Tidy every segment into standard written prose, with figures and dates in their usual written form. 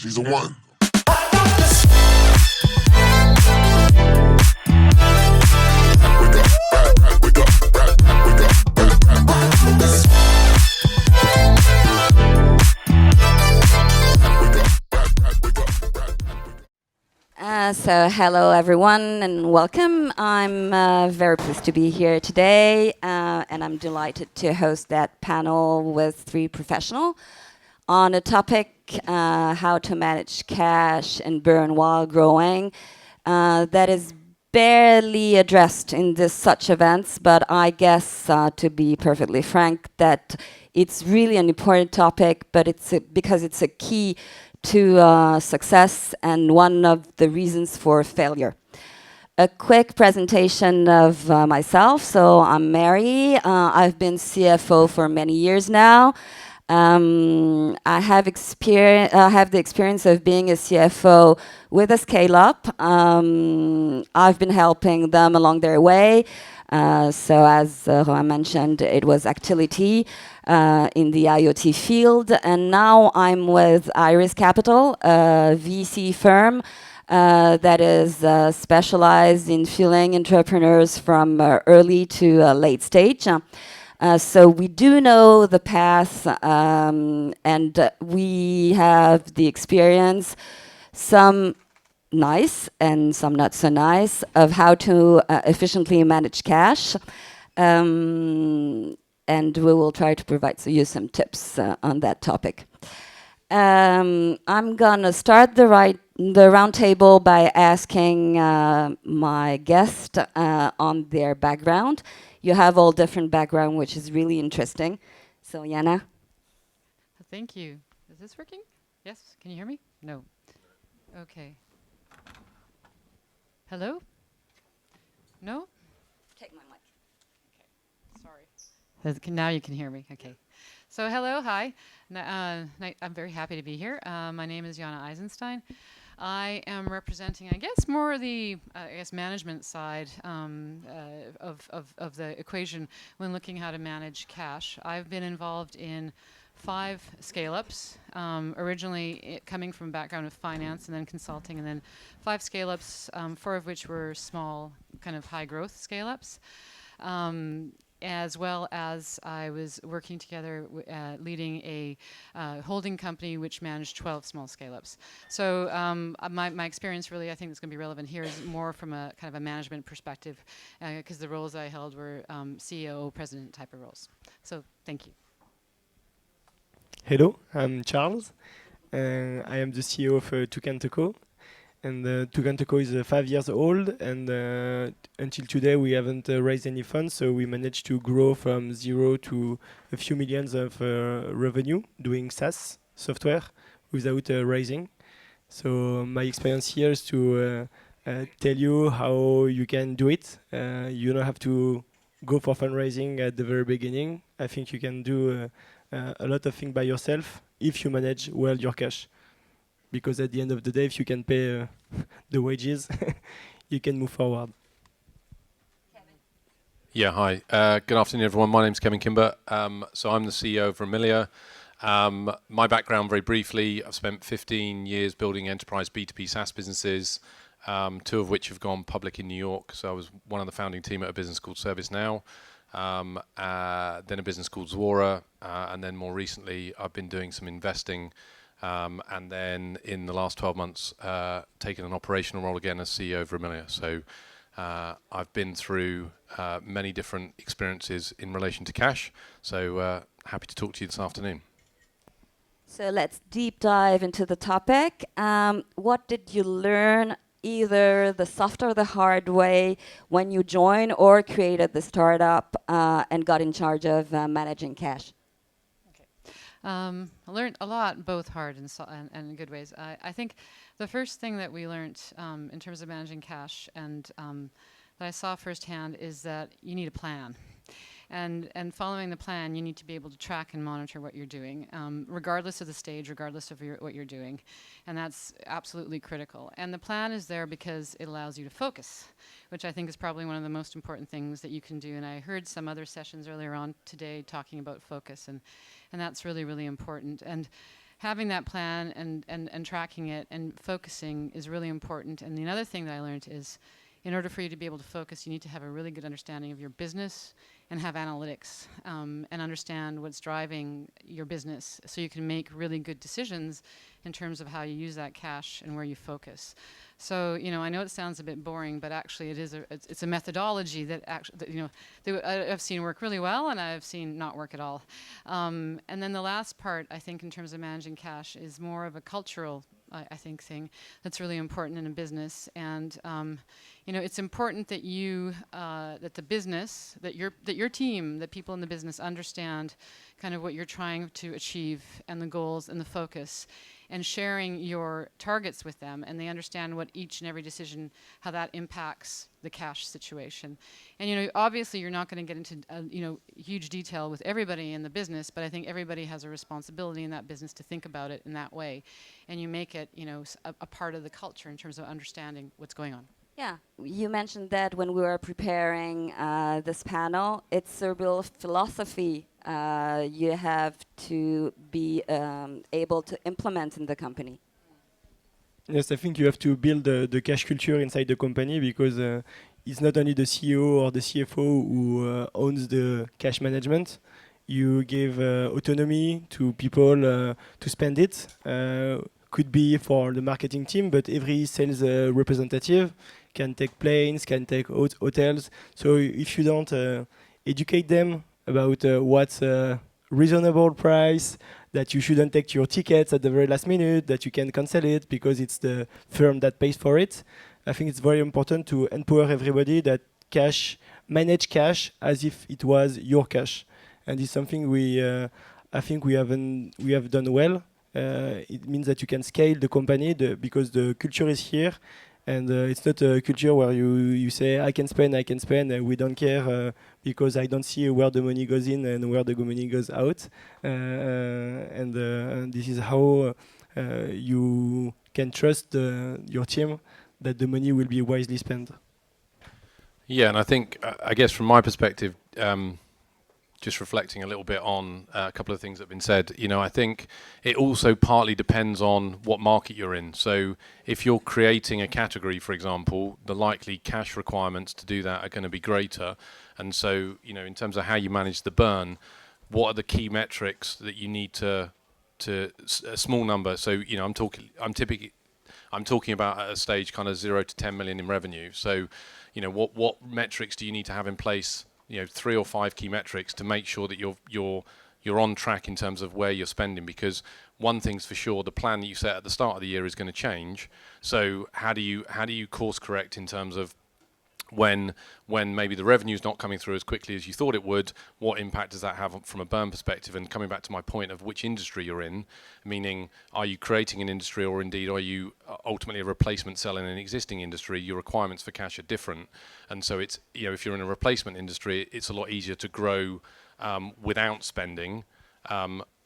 She's a one. So hello everyone and welcome. I'm very pleased to be here today, and I'm delighted to host that panel with three professionals on a topic how to manage cash and burn while growing. That is barely addressed in this such events, but I guess to be perfectly frank, that it's really an important topic, but because it's a key to success and one of the reasons for failure. A quick presentation of myself. So I'm Mary. I've been CFO for many years now. I have the experience of being a CFO with a scale-up. I've been helping them along their way. So as Rohan mentioned, it was Actility in the IoT field, and now I'm with Iris Capital, a VC firm that is specialized in fueling entrepreneurs from early to late stage. So we do know the path, and we have the experience, some nice and some not so nice, of how to efficiently manage cash. And we will try to provide you some tips on that topic. I'm gonna start the roundtable by asking my guest on their background. You have all different background, which is really interesting. So Jana. Thank you. Is this working? Yes. Can you hear me? No. Okay. Hello? No? Take my mic. Okay. Sorry. Now you can hear me. Okay. So hello, hi. I'm very happy to be here. My name is Jana Eisenstein. I am representing, I guess, more the management side of the equation when looking how to manage cash. I've been involved in 5 scale-ups, originally coming from a background of finance and then consulting, and then 5 scale-ups, 4 of which were small, kind of high-growth scale-ups. As well as I was working together leading a holding company which managed 12 small scale-ups. So my experience really, I think that's going to be relevant here, is more from a kind of a management perspective, because the roles I held were CEO, president type of roles. So thank you. Hello, I'm Charles. I am the CEO of Toucan Toco. And Toucan Toco is 5 years old, and until today we haven't raised any funds, so we managed to grow from 0 to a few millions of revenue doing SaaS software without raising. So my experience here is to tell you how you can do it. You don't have to go for fundraising at the very beginning. I think you can do a lot of things by yourself if you manage well your cash. Because at the end of the day, if you can pay the wages, you can move forward. Yeah, hi. Good afternoon, everyone. My name's Kevin Kimber. So I'm the CEO of Remilia. My background, very briefly, I've spent 15 years building enterprise B2B SaaS businesses, 2 of which have gone public in New York. So I was one of the founding team at a business called ServiceNow, then a business called Zuora, and then more recently, I've been doing some investing. And then in the last 12 months, taken an operational role again as CEO of Remilia. So I've been through many different experiences in relation to cash. So happy to talk to you this afternoon. So let's deep dive into the topic. What did you learn, either the soft or the hard way, when you joined or created the startup and got in charge of managing cash? I learned a lot, both hard and in good ways. I think the first thing that we learned in terms of managing cash and that I saw firsthand is that you need a plan. And following the plan, you need to be able to track and monitor what you're doing, regardless of the stage, regardless of what you're doing. And that's absolutely critical. And the plan is there because it allows you to focus, which I think is probably one of the most important things that you can do. And I heard some other sessions earlier on today talking about focus, and that's really, really important. And having that plan and tracking it and focusing is really important. And the other thing that I learned is, in order for you to be able to focus, you need to have a really good understanding of your business and have analytics and understand what's driving your business, so you can make really good decisions in terms of how you use that cash and where you focus. So, you know, I know it sounds a bit boring, but actually it's a methodology that actually, I've seen work really well and I've seen not work at all. And then the last part, I think, in terms of managing cash is more of a cultural, I think, thing that's really important in a business. And it's important that that the business, that your team, that people in the business understand kind of what you're trying to achieve and the goals and the focus, and sharing your targets with them, and they understand what each and every decision, how that impacts the cash situation. And obviously you're not going to get into huge detail with everybody in the business, but I think everybody has a responsibility in that business to think about it in that way, and you make it a part of the culture in terms of understanding what's going on. Yeah, you mentioned that when we were preparing this panel, it's a real philosophy you have to be able to implement in the company. Yes, I think you have to build the cash culture inside the company, because it's not only the CEO or the CFO who owns the cash management. You give autonomy to people to spend it. Could be for the marketing team, but every sales representative can take planes, can take hotels. So if you don't educate them about what's a reasonable price, that you shouldn't take your tickets at the very last minute, that you can cancel it because it's the firm that pays for it, I think it's very important to empower everybody that manage cash as if it was your cash. And it's something I think we have done well. It means that you can scale the company because the culture is here, and it's not a culture where you say I can spend, and we don't care because I don't see where the money goes in and where the money goes out. And this is how you can trust your team that the money will be wisely spent. Yeah, and I think, I guess from my perspective, just reflecting a little bit on a couple of things that have been said, I think it also partly depends on what market you're in. So if you're creating a category, for example, the likely cash requirements to do that are going to be greater. And so, in terms of how you manage the burn, what are the key metrics that you need to a small number? So, I'm talking about at a stage kind of 0 to 10 million in revenue. So, what metrics do you need to have in place? 3 or 5 key metrics to make sure that you're on track in terms of where you're spending, because one thing's for sure, the plan that you set at the start of the year is going to change. So how do you course correct in terms of when maybe the revenue's not coming through as quickly as you thought it would? What impact does that have from a burn perspective? And coming back to my point of which industry you're in, meaning are you creating an industry, or indeed are you ultimately a replacement cell in an existing industry? Your requirements for cash are different, and so it's if you're in a replacement industry, it's a lot easier to grow without spending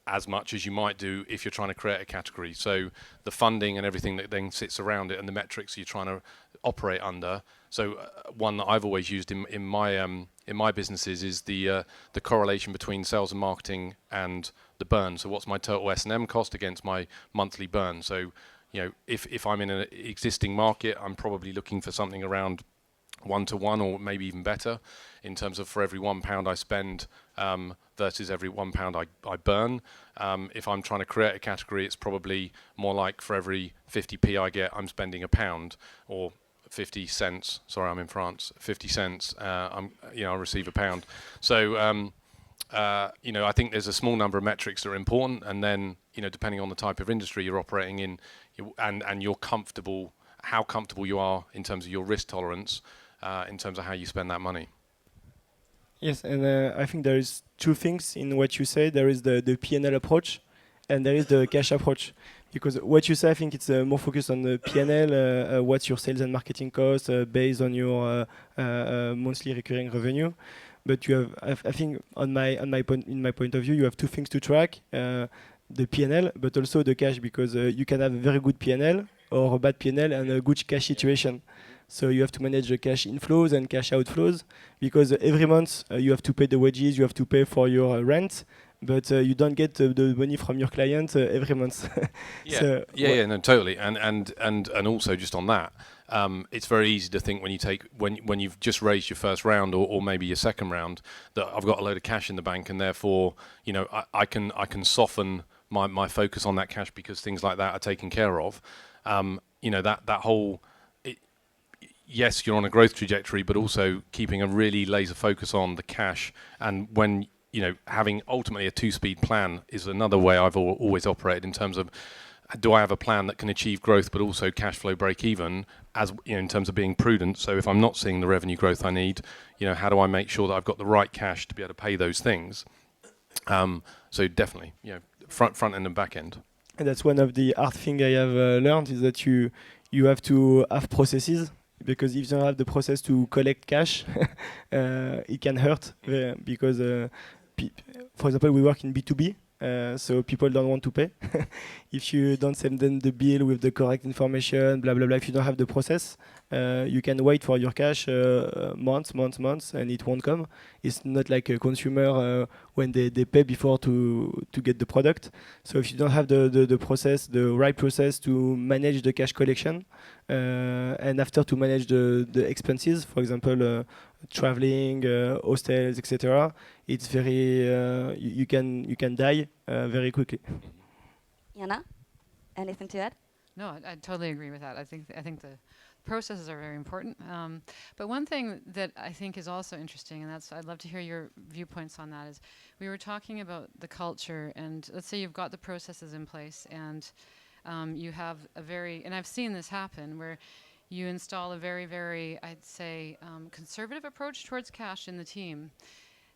as much as you might do if you're trying to create a category. So the funding and everything that then sits around it, and the metrics you're trying to operate under. So one that I've always used in my businesses is the correlation between sales and marketing and the burn. So what's my total S&M cost against my monthly burn? So if I'm in an existing market, I'm probably looking for something around 1 to 1, or maybe even better, in terms of for every £1 I spend versus every £1 I burn. If I'm trying to create a category, it's probably more like for every 50p I get, I'm spending £1, or 50 cents. Sorry, I'm in France. 50 cents. I'll receive £1. So I think there's a small number of metrics that are important, and then depending on the type of industry you're operating in, and you're comfortable, how comfortable you are in terms of your risk tolerance, in terms of how you spend that money. Yes, and I think there is 2 things in what you say. There is the P&L approach, and there is the cash approach. Because what you say, I think it's more focused on the P&L, what's your sales and marketing cost based on your monthly recurring revenue. But you have, I think, in my point of view, you have 2 things to track: the P&L, but also the cash, because you can have a very good P&L or a bad P&L and a good cash situation. So you have to manage the cash inflows and cash outflows, because every month you have to pay the wages, you have to pay for your rent, but you don't get the money from your client every month. No, totally. And also just on that, it's very easy to think when you've just raised your first round or maybe your second round that I've got a load of cash in the bank and therefore I can soften my focus on that cash because things like that are taken care of. That whole. Yes, you're on a growth trajectory, but also keeping a really laser focus on the cash. And when, having ultimately a two-speed plan is another way I've always operated in terms of, do I have a plan that can achieve growth, but also cash flow break even in terms of being prudent? So if I'm not seeing the revenue growth I need, how do I make sure that I've got the right cash to be able to pay those things? So definitely, front end and back end. And that's one of the hard things I have learned is that you have to have processes. Because if you don't have the process to collect cash, it can hurt because, for example, we work in B2B, so people don't want to pay. If you don't send them the bill with the correct information, blah, blah, blah, if you don't have the process, you can wait for your cash months, and it won't come. It's not like a consumer when they pay before to get the product. So if you don't have the process, the right process to manage the cash collection, and after to manage the expenses, for example, traveling, hostels, etc., it's very you can die very quickly. Jana, anything to add? No, I totally agree with that. I think the processes are very important. But one thing that I think is also interesting, and I'd love to hear your viewpoints on that, is we were talking about the culture, and let's say you've got the processes in place, and you have and I've seen this happen, where you install a very, very, I'd say, conservative approach towards cash in the team.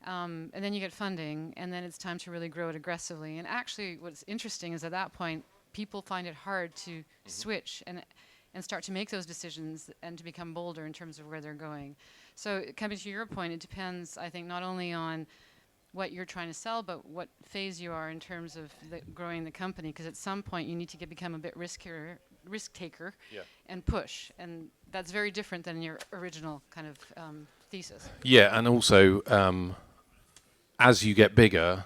And then you get funding, and then it's time to really grow it aggressively. And actually, what's interesting is at that point, people find it hard to switch and start to make those decisions and to become bolder in terms of where they're going. So coming to your point, it depends, I think, not only on what you're trying to sell, but what phase you are in terms of growing the company. Because at some point, you need to become a bit risk taker and push. And that's very different than your original kind of thesis. Yeah, and also as you get bigger,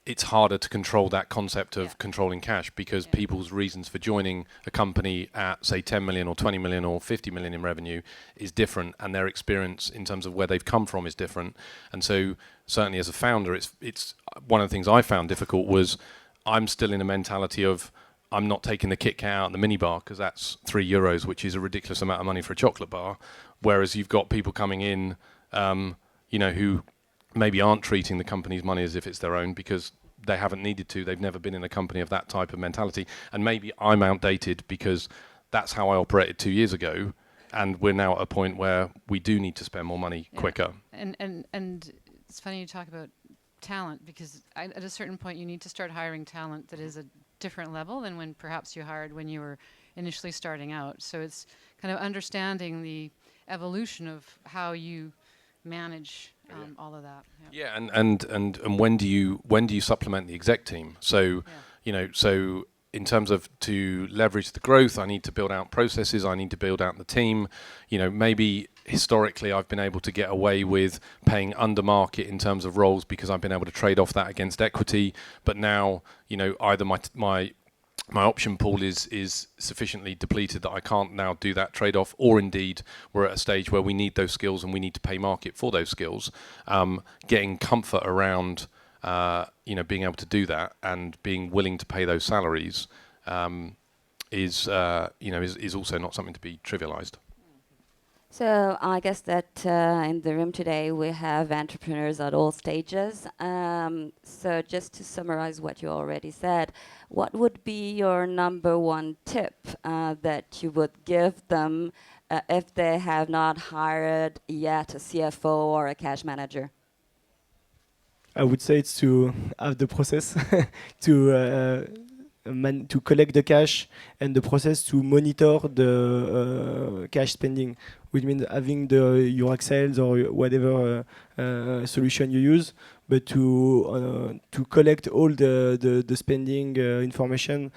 it's harder to control that concept of controlling cash because people's reasons for joining a company at, say, 10 million or 20 million or 50 million in revenue is different, and their experience in terms of where they've come from is different. And so certainly as a founder, it's one of the things I found difficult was I'm still in a mentality of I'm not taking the Kit Kat out and the mini bar because that's €3, which is a ridiculous amount of money for a chocolate bar. Whereas you've got people coming in, who maybe aren't treating the company's money as if it's their own because they haven't needed to. They've never been in a company of that type of mentality. And maybe I'm outdated because that's how I operated 2 years ago. And we're now at a point where we do need to spend more money quicker. And it's funny you talk about talent because at a certain point you need to start hiring talent that is a different level than when perhaps you hired when you were initially starting out. So it's kind of understanding the evolution of how you manage all of that. And when do you supplement the exec team? So so in terms of to leverage the growth, I need to build out processes, I need to build out the team. Maybe historically I've been able to get away with paying under market in terms of roles because I've been able to trade off that against equity. But now, either my option pool is sufficiently depleted that I can't now do that trade-off, or indeed we're at a stage where we need those skills and we need to pay market for those skills. Getting comfort around being able to do that and being willing to pay those salaries is also not something to be trivialized. So I guess that in the room today we have entrepreneurs at all stages. So just to summarize what you already said, what would be your number one tip that you would give them if they have not hired yet a CFO or a cash manager? I would say it's to have the process to collect the cash and the process to monitor the cash spending, which means having your Excel or whatever solution you use, but to collect all the spending information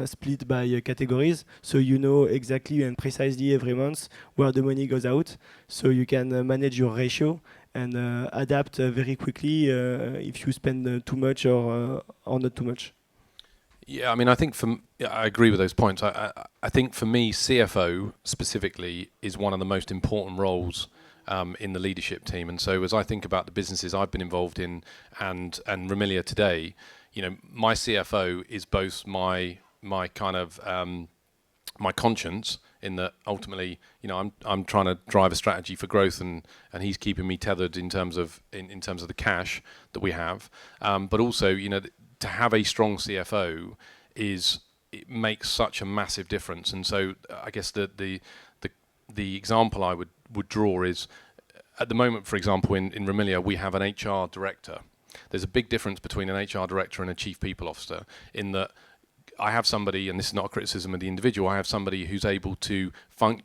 split by categories, so you know exactly and precisely every month where the money goes out, so you can manage your ratio and adapt very quickly if you spend too much or not too much. Yeah, I mean, I think I agree with those points. I think for me, CFO specifically is one of the most important roles in the leadership team. And so as I think about the businesses I've been involved in and Remilia today, my CFO is both my kind of my conscience, in that ultimately, I'm trying to drive a strategy for growth, and he's keeping me tethered in terms of the cash that we have. But also, to have a strong CFO it makes such a massive difference. And so I guess the example I would draw is, at the moment, for example, in Remilia, we have an HR director. There's a big difference between an HR director and a chief people officer, in that I have somebody, and this is not a criticism of the individual, I have somebody who's able to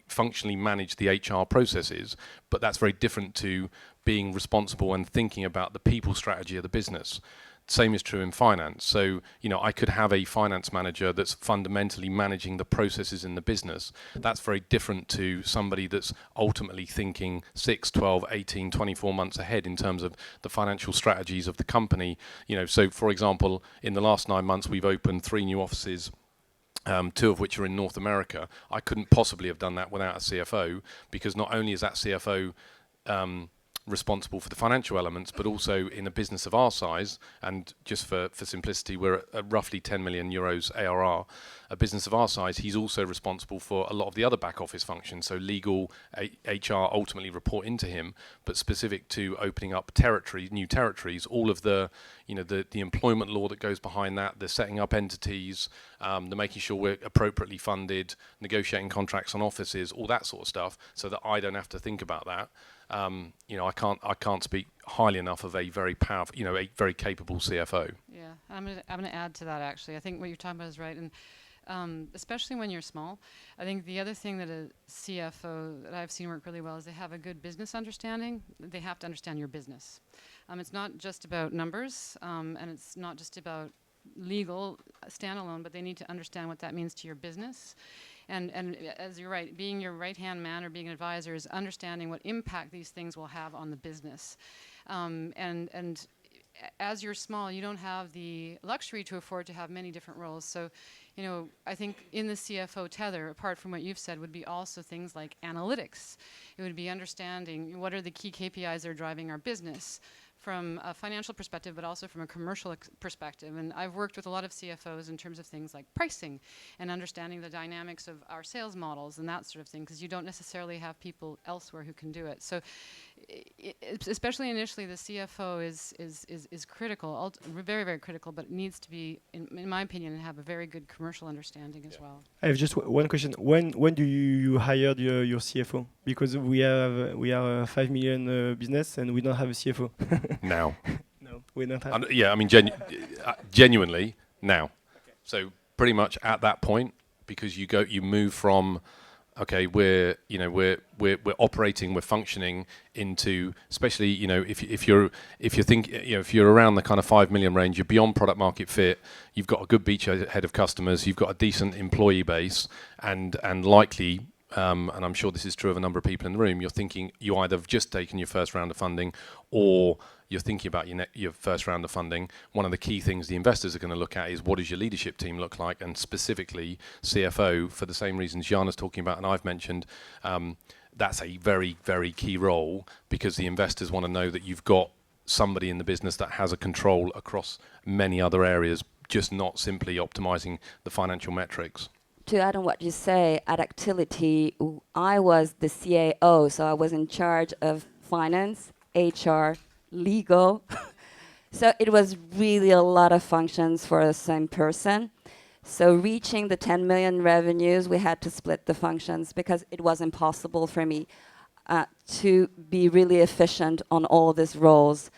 functionally manage the HR processes, but that's very different to being responsible and thinking about the people strategy of the business. Same is true in finance. So, I could have a finance manager that's fundamentally managing the processes in the business. That's very different to somebody that's ultimately thinking 6, 12, 18, 24 months ahead in terms of the financial strategies of the company. So for example, in the last 9 months, we've opened 3 new offices, 2 of which are in North America. I couldn't possibly have done that without a CFO, because not only is that CFO responsible for the financial elements, but also in a business of our size, and just for simplicity, we're at roughly 10 million euros ARR. A business of our size, he's also responsible for a lot of the other back office functions, so legal, HR ultimately report into him, but specific to opening up new territories, all of the employment law that goes behind that, the setting up entities, the making sure we're appropriately funded, negotiating contracts on offices, all that sort of stuff, so that I don't have to think about that. I can't speak highly enough of a very powerful, a very capable CFO. Yeah, I'm gonna add to that, actually. I think what you're talking about is right, and especially when you're small. I think the other thing that a CFO that I've seen work really well is they have a good business understanding. They have to understand your business. It's not just about numbers, and it's not just about legal standalone, but they need to understand what that means to your business. And as you're right, being your right-hand man or being an advisor is understanding what impact these things will have on the business. And as you're small, you don't have the luxury to afford to have many different roles. So, I think in the CFO tether, apart from what you've said, would be also things like analytics. It would be understanding what are the key KPIs that are driving our business, from a financial perspective, but also from a commercial perspective. And I've worked with a lot of CFOs in terms of things like pricing and understanding the dynamics of our sales models and that sort of thing, because you don't necessarily have people elsewhere who can do it. So especially initially, the CFO is critical, very, very critical, but it needs to be, in my opinion, have a very good commercial understanding as well. I have just one question. When do you hired your CFO? Because we are a 5 million business and we don't have a CFO. Now. No, we don't have. I mean, genuinely now. Okay. So pretty much at that point, because you move from, okay, we're operating, we're functioning, into, especially if you're around the kind of 5 million range, you're beyond product market fit. You've got a good beachhead of customers. You've got a decent employee base, and likely. And I'm sure this is true of a number of people in the room, you're thinking you either have just taken your first round of funding, or you're thinking about your first round of funding. One of the key things the investors are going to look at is, what does your leadership team look like, and specifically CFO, for the same reasons Jana's talking about and I've mentioned. That's a very, very key role, because the investors want to know that you've got somebody in the business that has a control across many other areas, just not simply optimizing the financial metrics. To add on what you say, at Actility, I was the CAO, so I was in charge of finance, HR, legal. So it was really a lot of functions for the same person. So reaching the 10 million revenues, we had to split the functions, because it was impossible for me to be really efficient on all these roles.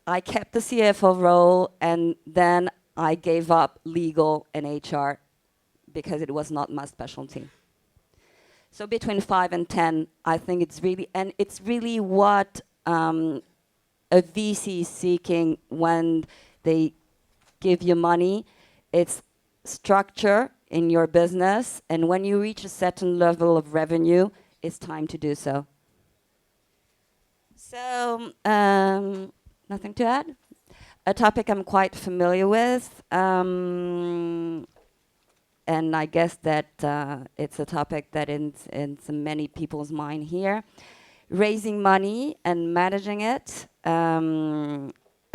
I kept the CFO role, and then I gave up legal and HR, because it was not my specialty. So between 5 and 10, I think it's really what a a VC seeking when they give you money. It's structure in your business, and when you reach a certain level of revenue, it's time to do so. So, nothing to add. A topic I'm quite familiar with, and I guess that it's a topic that in many people's mind here. Raising money and managing it.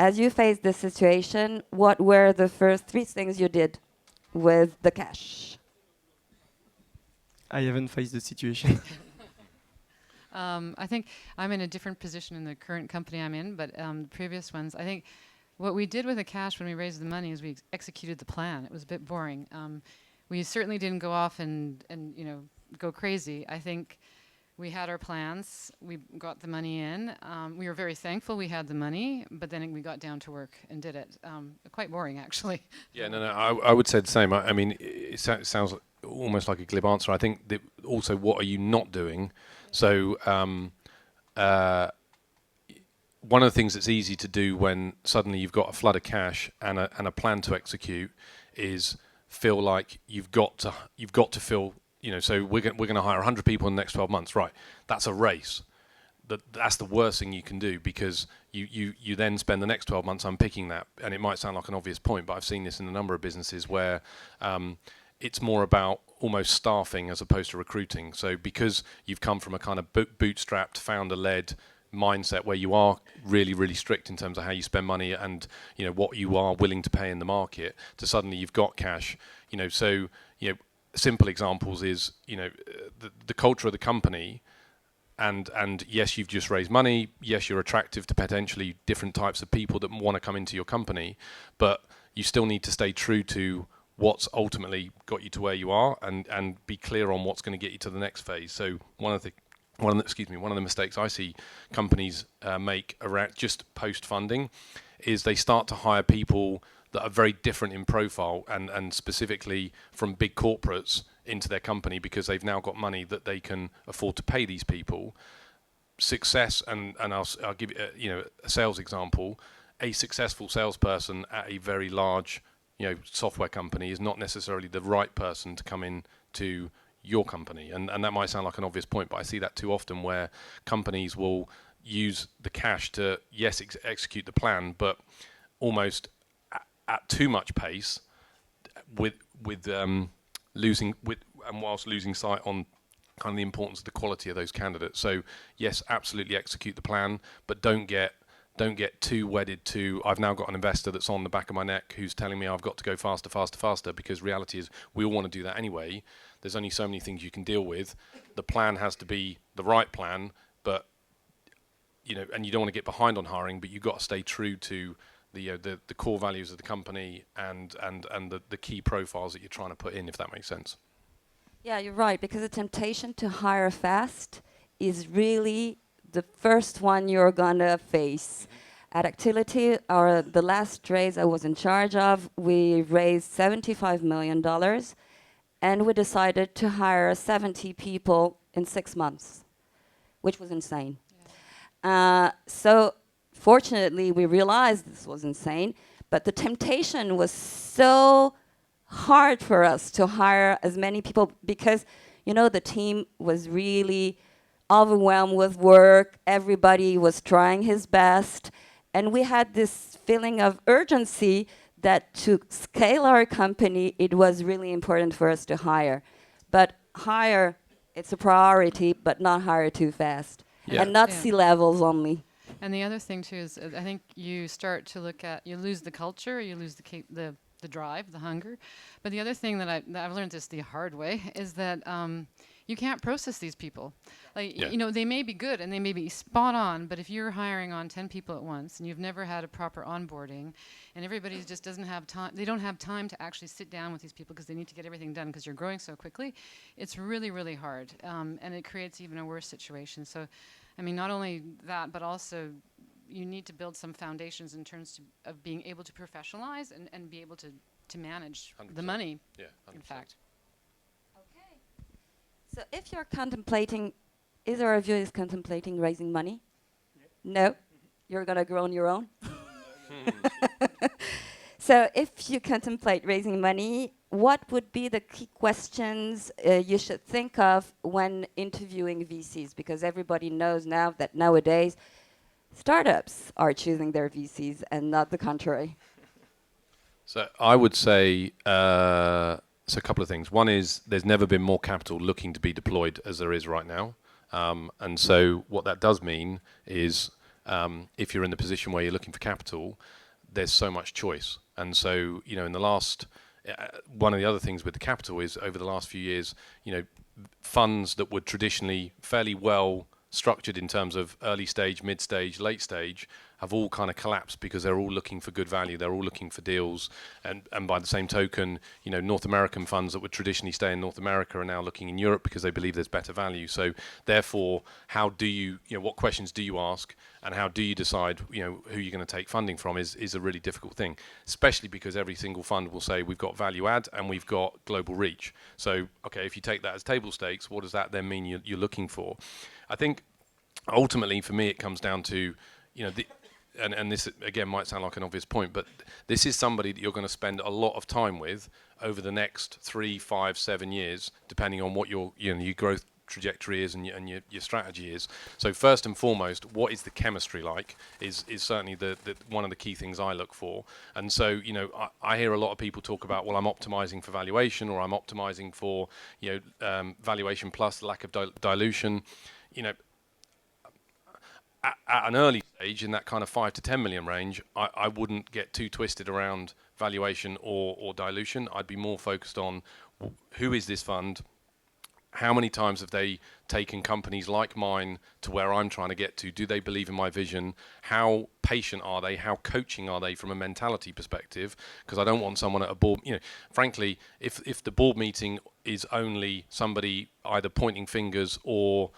As you faced this situation, what were the first 3 things you did with the cash? I haven't faced the situation. I think I'm in a different position in the current company I'm in, but previous ones, I think what we did with the cash when we raised the money is we executed the plan. It was a bit boring. We certainly didn't go off and go crazy. I think we had our plans. We got the money in. We were very thankful we had the money, but then we got down to work and did it. Quite boring, actually. Yeah, no, I would say the same. I mean, it sounds almost like a glib answer. I think that also, what are you not doing? So one of the things that's easy to do when suddenly you've got a flood of cash and a plan to execute is feel like you've got to feel, so we're going to hire 100 people in the next 12 months, right? That's a race. That's the worst thing you can do, because you then spend the next 12 months unpicking that. And it might sound like an obvious point, but I've seen this in a number of businesses where it's more about almost staffing as opposed to recruiting. So because you've come from a kind of bootstrapped, founder-led mindset where you are really, really strict in terms of how you spend money and what you are willing to pay in the market, to suddenly you've got cash. Simple examples is the culture of the company. And yes, you've just raised money. Yes, you're attractive to potentially different types of people that want to come into your company, but you still need to stay true to what's ultimately got you to where you are, and be clear on what's going to get you to the next phase. So one of the mistakes I see companies make around just post funding is they start to hire people that are very different in profile and specifically from big corporates into their company, because they've now got money that they can afford to pay these people. Success, and I'll give you a sales example. A successful salesperson at a very large software company is not necessarily the right person to come in to your company. And that might sound like an obvious point, but I see that too often, where companies will use the cash to, yes, execute the plan, but almost at too much pace, whilst losing sight on kind of the importance of the quality of those candidates. So yes, absolutely execute the plan, but don't get too wedded to, I've now got an investor that's on the back of my neck who's telling me I've got to go faster, faster, faster, because reality is we all want to do that anyway. There's only so many things you can deal with. The plan has to be the right plan, but and you don't want to get behind on hiring, but you've got to stay true to the core values of the company and the key profiles that you're trying to put in, if that makes sense. Yeah, you're right, because the temptation to hire fast is really the first one you're gonna face. At Actility, the last raise I was in charge of, we raised $75 million, and we decided to hire 70 people in 6 months, which was insane. Yeah. So fortunately, we realized this was insane, but the temptation was so hard for us to hire as many people, because the team was really overwhelmed with work. Everybody was trying his best, and we had this feeling of urgency that to scale our company, it was really important for us to hire. But hire, it's a priority, but not hire too fast. Yeah. And not C-levels only. And the other thing too is, I think you start to look at, you lose the culture, you lose the drive, the hunger. But the other thing that I've learned this the hard way is that you can't process these people. They may be good and they may be spot on, but if you're hiring on 10 people at once and you've never had a proper onboarding, and everybody just doesn't have time, they don't have time to actually sit down with these people because they need to get everything done because you're growing so quickly, it's really, really hard. And it creates even a worse situation. So, I mean, not only that, but also you need to build some foundations in terms of being able to professionalize and be able to manage 100%. The money, in fact. Okay. So if you're contemplating, is there a view is contemplating raising money? Yeah. No? You're going to grow on your own? So if you contemplate raising money, what would be the key questions you should think of when interviewing VCs? Because everybody knows now that nowadays startups are choosing their VCs and not the contrary. So I would say so a couple of things. One is there's never been more capital looking to be deployed as there is right now. And so what that does mean is if you're in the position where you're looking for capital, there's so much choice. And so, in the last, one of the other things with the capital is over the last few years, funds that were traditionally fairly well structured in terms of early stage, mid stage, late stage, have all kind of collapsed because they're all looking for good value. They're all looking for deals. And by the same token, North American funds that would traditionally stay in North America are now looking in Europe because they believe there's better value. So therefore, how do you, what questions do you ask and how do you decide, who you're going to take funding from is a really difficult thing, especially because every single fund will say we've got value add and we've got global reach. So, okay, if you take that as table stakes, what does that then mean you're looking for? I think ultimately for me it comes down to, and this again might sound like an obvious point, but this is somebody that you're going to spend a lot of time with over the next 3, 5, 7 years, depending on what your growth trajectory is and your strategy is. So first and foremost, what is the chemistry like is certainly the one of the key things I look for. And so I hear a lot of people talk about, well, I'm optimizing for valuation, or I'm optimizing for valuation plus lack of dilution. At an early stage, in that kind of 5 to 10 million range, I wouldn't get too twisted around valuation or dilution. I'd be more focused on who is this fund, how many times have they taken companies like mine to where I'm trying to get to? Do they believe in my vision? How patient are they? How coaching are they from a mentality perspective? Because I don't want someone at a board, frankly, if the board meeting is only somebody either pointing fingers or,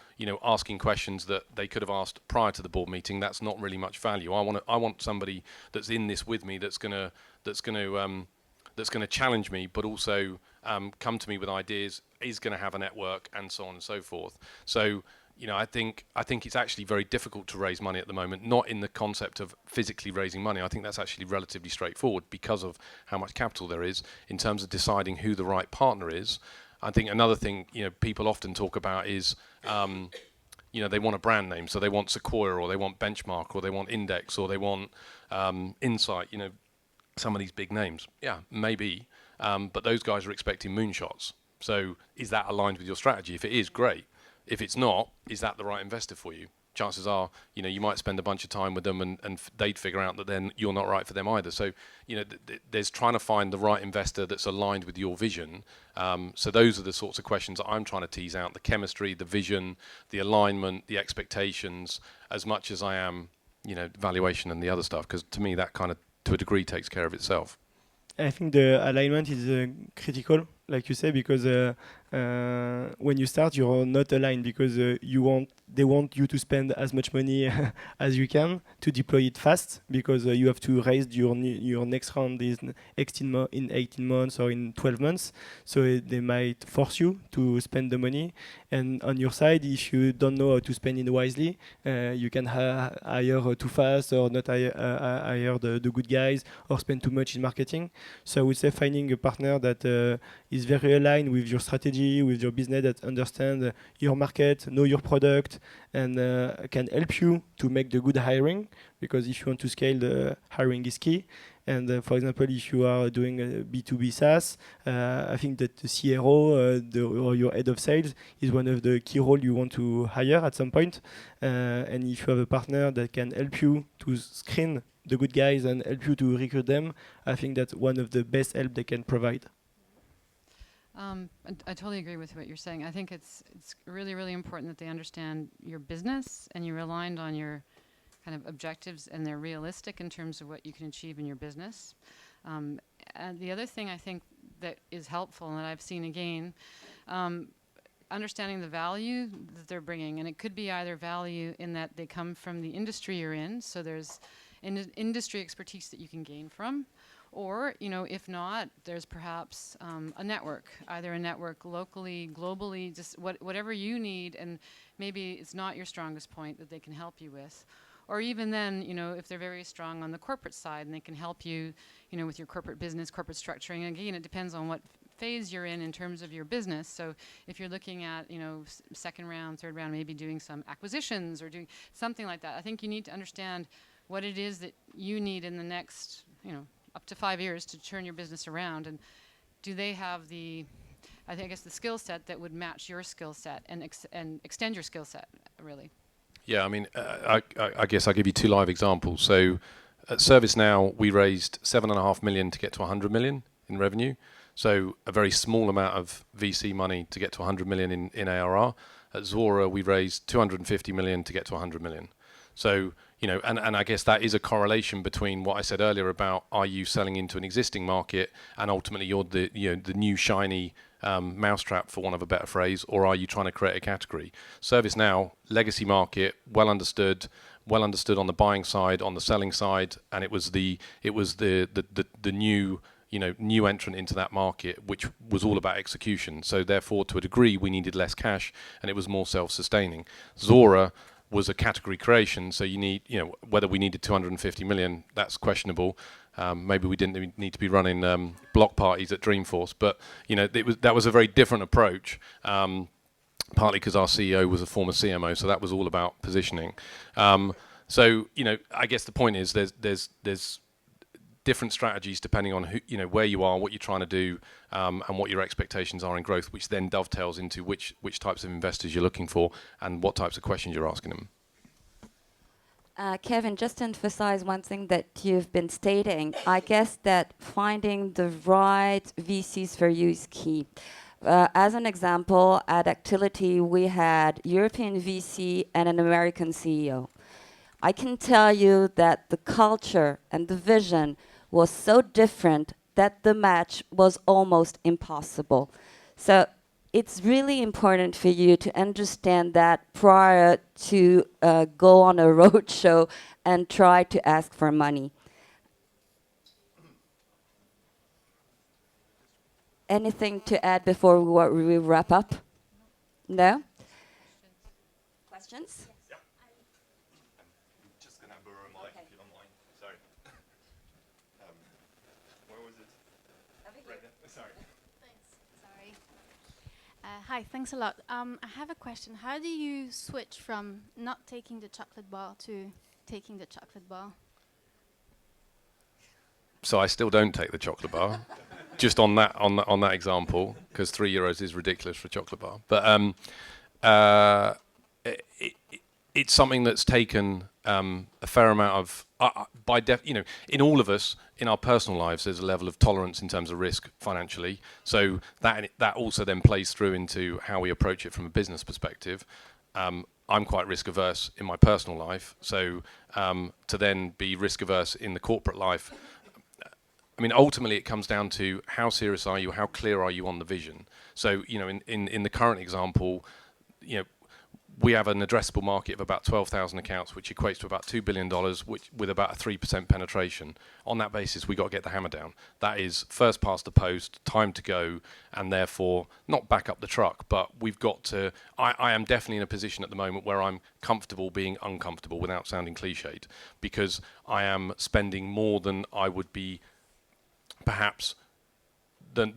asking questions that they could have asked prior to the board meeting, that's not really much value. I want somebody that's in this with me that's going to challenge me, but also come to me with ideas, is going to have a network, and so on and so forth. So, I think it's actually very difficult to raise money at the moment, not in the concept of physically raising money. I think that's actually relatively straightforward because of how much capital there is in terms of deciding who the right partner is. I think another thing, people often talk about is, they want a brand name. So they want Sequoia, or they want Benchmark, or they want Index, or they want Insight, some of these big names. Yeah, maybe. But those guys are expecting moonshots. So is that aligned with your strategy? If it is, great. If it's not, is that the right investor for you? Chances are, you might spend a bunch of time with them and they'd figure out that then you're not right for them either. So, there's trying to find the right investor that's aligned with your vision. So those are the sorts of questions that I'm trying to tease out: the chemistry, the vision, the alignment, the expectations, as much as I am, valuation and the other stuff. Because to me, that kind of, to a degree, takes care of itself. I think the alignment is critical, like you say, because when you start, you're not aligned because they want you to spend as much money as you can to deploy it fast, because you have to raise your next round in 18 months or in 12 months. So they might force you to spend the money. And on your side, if you don't know how to spend it wisely, you can hire too fast, or not hire the good guys, or spend too much in marketing. So I would say finding a partner that is very aligned with your strategy, with your business, that understand your market, know your product, and can help you to make the good hiring. Because if you want to scale, the hiring is key. And for example, if you are doing a B2B SaaS, I think that the CRO or your head of sales is one of the key roles you want to hire at some point. And if you have a partner that can help you to screen the good guys and help you to recruit them, I think that's one of the best help they can provide. I totally agree with what you're saying. I think it's really, really important that they understand your business and you're aligned on your kind of objectives, and they're realistic in terms of what you can achieve in your business. And the other thing I think that is helpful, and that I've seen again, understanding the value that they're bringing. And it could be either value in that they come from the industry you're in, so there's industry expertise that you can gain from. Or, if not, there's perhaps a network, either a network locally, globally, just whatever you need, and maybe it's not your strongest point that they can help you with. or even then, if they're very strong on the corporate side and they can help you, with your corporate business, corporate structuring. Again, it depends on what phase you're in terms of your business. So if you're looking at, second round, third round, maybe doing some acquisitions or doing something like that, I think you need to understand what it is that you need in the next, up to 5 years to turn your business around. And do they have the skill set that would match your skill set and extend your skill set, really? Yeah, I mean, I guess I'll give you two live examples. So at ServiceNow, we raised 7.5 million to get to 100 million in revenue. So a very small amount of VC money to get to 100 million in ARR. At Zora, we raised 250 million to get to 100 million. So, and I guess that is a correlation between what I said earlier about, are you selling into an existing market and ultimately you're the new shiny mousetrap, for want of a better phrase, or are you trying to create a category? ServiceNow, legacy market, well understood on the buying side, on the selling side, and it was the new new entrant into that market, which was all about execution. So therefore, to a degree, we needed less cash, and it was more self-sustaining. Zora was a category creation, so you need, whether we needed 250 million, that's questionable. Maybe we didn't need to be running block parties at Dreamforce, but that was a very different approach. Partly because our CEO was a former CMO, so that was all about positioning. So I guess the point is there's different strategies depending on where you are, what you're trying to do, and what your expectations are in growth, which then dovetails into which types of investors you're looking for and what types of questions you're asking them. Kevin, just to emphasize one thing that you've been stating, I guess that finding the right VCs for you is key. As an example, at Actility, we had European VC and an American CEO. I can tell you that the culture and the vision was so different that the match was almost impossible. So it's really important for you to understand that prior to go on a roadshow and try to ask for money. Anything to add before we wrap up? No? Questions? Yeah. I'm just going to borrow a mic if you don't mind. Sorry. Where was it? Right there. Sorry. Thanks. Sorry. Hi, thanks a lot. I have a question. How do you switch from not taking the chocolate bar to taking the chocolate bar? So I still don't take the chocolate bar. Just on that example, because €3 is ridiculous for a chocolate bar. But it's something that's taken a fair amount of in all of us, in our personal lives, there's a level of tolerance in terms of risk financially. So that also then plays through into how we approach it from a business perspective. I'm quite risk averse in my personal life, so to then be risk averse in the corporate life. I mean, ultimately, it comes down to how serious are you, how clear are you on the vision. So, in the current example, we have an addressable market of about 12,000 accounts, which equates to about $2 billion, with about a 3% penetration. On that basis, we got to get the hammer down. That is first past the post, time to go, and therefore not back up the truck, but we've got to. I am definitely in a position at the moment where I'm comfortable being uncomfortable, without sounding cliched, because I am spending more than I would be. Perhaps than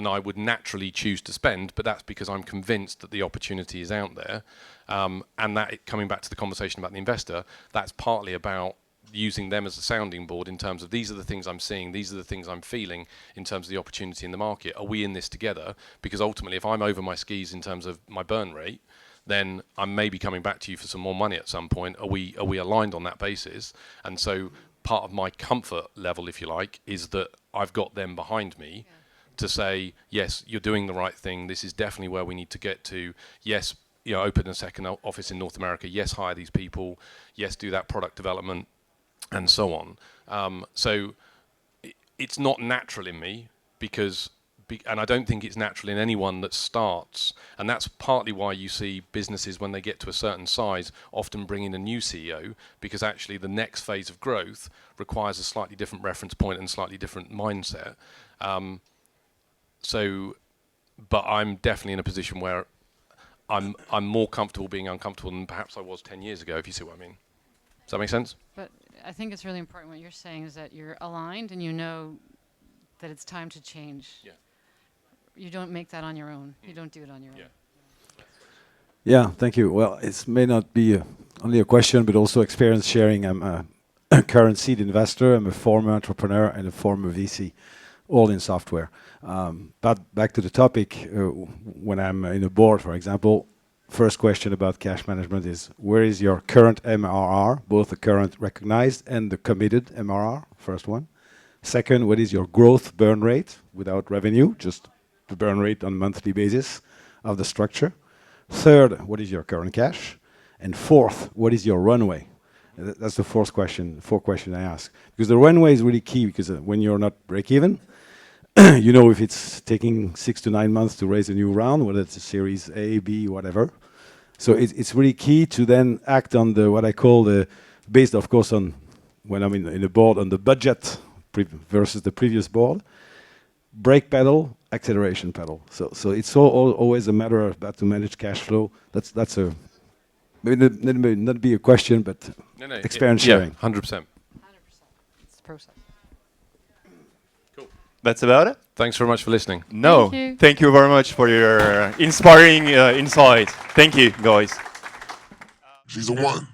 I would naturally choose to spend, but that's because I'm convinced that the opportunity is out there, and that coming back to the conversation about the investor, that's partly about using them as a sounding board in terms of these are the things I'm seeing, these are the things I'm feeling in terms of the opportunity in the market. Are we in this together? Because ultimately, if I'm over my skis in terms of my burn rate, then I'm maybe coming back to you for some more money at some point. Are we aligned on that basis? And so part of my comfort level, if you like, is that I've got them behind me to say, yes, you're doing the right thing. This is definitely where we need to get to. Yes, open a second office in North America. Yes, hire these people. Yes, do that product development, and so on. So it's not natural in me because. And I don't think it's natural in anyone that starts. And that's partly why you see businesses, when they get to a certain size, often bring in a new CEO, because actually the next phase of growth requires a slightly different reference point and slightly different mindset. But I'm definitely in a position where I'm more comfortable being uncomfortable than perhaps I was 10 years ago, if you see what I mean. Does that make sense? But I think it's really important what you're saying is that you're aligned and you know that it's time to change. Yeah. You don't make that on your own. You don't do it on your Yeah. own. Yeah, thank you. Well, it may not be only a question, but also experience sharing. I'm a current seed investor. I'm a former entrepreneur and a former VC, all in software. But back to the topic, when I'm in a board, for example, first question about cash management is, where is your current MRR, both the current recognized and the committed MRR, first one. Second, what is your growth burn rate without revenue, just the burn rate on a monthly basis of the structure. Third, what is your current cash? And fourth, what is your runway? That's the four question I ask. Because the runway is really key, because when you're not break even, you know if it's taking 6 to 9 months to raise a new round, whether it's a series A, B, whatever. So it's really key to then act on the, what I call the, based of course on, when I'm in a board, on the budget versus the previous board, brake pedal, acceleration pedal. So it's always a matter of about to manage cash flow. That's a, maybe not be a question, but No, experience sharing. 100%. 100%. It's the process. That's about it? Thanks very much for listening. No. Thank you. Thank you very much for your inspiring insight. Thank you, guys. She's a one.